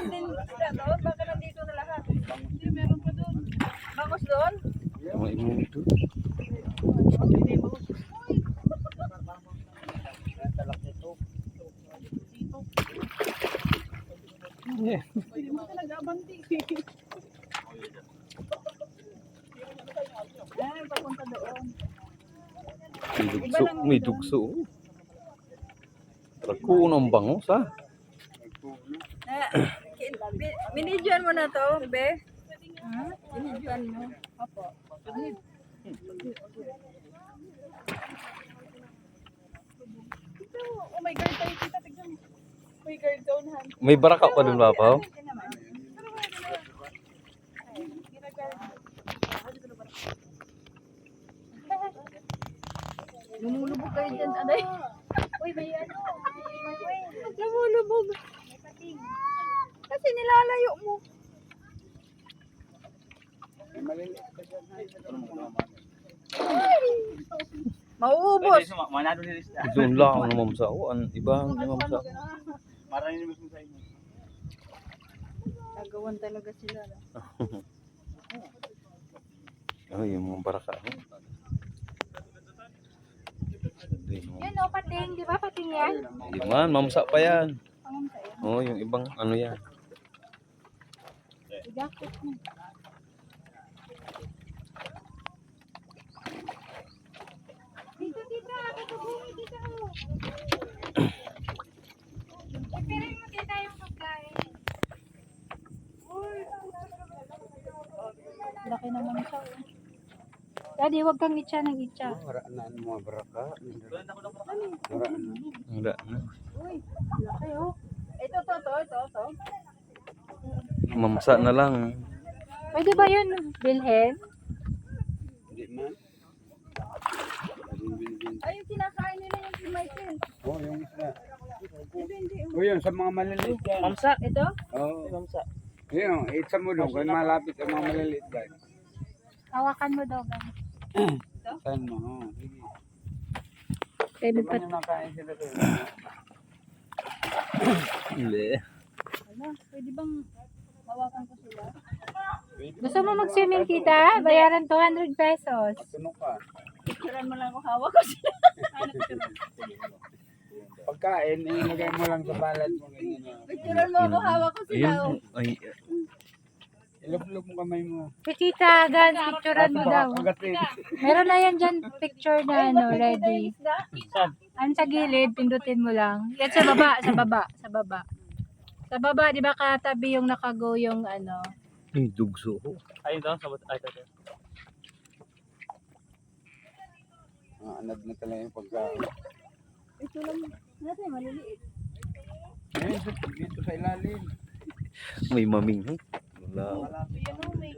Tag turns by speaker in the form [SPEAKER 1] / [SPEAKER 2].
[SPEAKER 1] meron din sila doon. Baka nandito na lahat. Hindi, meron pa doon. Bangos doon?
[SPEAKER 2] May mo ito.
[SPEAKER 1] Hindi, bangos.
[SPEAKER 2] Yeah.
[SPEAKER 1] Hindi mo talaga abanti. Ay, papunta doon.
[SPEAKER 2] May dugso. Rakuno ang bangos ha.
[SPEAKER 1] Binidyoan mo na to, be? Binidyoan mo. Opo. Oh my God, tayo kita, tignan mo. May guard down, Han.
[SPEAKER 2] May baraka pa dun ba pa?
[SPEAKER 1] Lumulubog kayo dyan, aday. Uy, may ano. Lumulubog. Kasi nilalayo mo. Mauubos.
[SPEAKER 3] Manado ni Rista.
[SPEAKER 2] Doon lang ang mamsa. Ang ibang mamsa.
[SPEAKER 3] Marami ni sa inyo.
[SPEAKER 1] Gagawan talaga sila.
[SPEAKER 2] Oh, yung mga baraka.
[SPEAKER 1] Yan o, pating. Di ba pating yan?
[SPEAKER 2] Hindi man, mamsa pa yan.
[SPEAKER 1] Pangam sa'yo.
[SPEAKER 2] Oh, yung ibang ano yan.
[SPEAKER 1] Igakot mo. Dito, dito. Dito, dito. Ipirin mo dito yung pagkain. Laki naman siya. Daddy, huwag kang itcha ng itcha.
[SPEAKER 4] Maraan mo baraka.
[SPEAKER 2] Wala na.
[SPEAKER 1] Uy, laki oh. Ito.
[SPEAKER 2] Mamsa na lang.
[SPEAKER 1] Pwede ba yun bilhin?
[SPEAKER 4] Hindi man.
[SPEAKER 1] Ay, yung kinakain nila yung kay Michael.
[SPEAKER 4] Oh, yung isda.
[SPEAKER 1] Hindi.
[SPEAKER 4] Oh, yun, sa mga maliliit yan.
[SPEAKER 3] Mamsa.
[SPEAKER 1] Ito?
[SPEAKER 4] Oh,
[SPEAKER 3] Mamsa.
[SPEAKER 4] yun, itsa mo doon. Kung malapit ang mga maliliit yan.
[SPEAKER 1] Hawakan mo daw.
[SPEAKER 4] Saan mo? Oh, sige.
[SPEAKER 1] Pwede
[SPEAKER 4] Di ba nyo nakain sila doon?
[SPEAKER 2] Hindi.
[SPEAKER 1] Ano? Pwede bang hawakan ko sila?
[SPEAKER 5] Gusto mo mag-swimming, tita? Bayaran 200 pesos.
[SPEAKER 4] Tunog ka.
[SPEAKER 1] Picturean mo lang ako hawak ko sila.
[SPEAKER 4] Pagkain, ilagay mo lang sa balat mo.
[SPEAKER 1] Picturean mo ako hawak ko sila.
[SPEAKER 2] Ayun. Ay,
[SPEAKER 4] Ilog-ilog mo kamay mo.
[SPEAKER 5] Si tita, Dan, picturean mo daw.
[SPEAKER 4] Agatin.
[SPEAKER 5] Meron na yan dyan, picture na ano, ready. Ang sa gilid, pindutin mo lang. Yan sa baba, sa baba, sa baba. Sa baba, di ba katabi yung nakago yung ano?
[SPEAKER 2] may dugso.
[SPEAKER 3] Ayun daw, sabot. Ay, ito.
[SPEAKER 4] Anad na talaga yung pagkain.
[SPEAKER 1] Ito lang. Natin, maliliit.
[SPEAKER 4] Ayun, dito sa ilalim.
[SPEAKER 2] May maming. Wala.
[SPEAKER 1] Yan o, may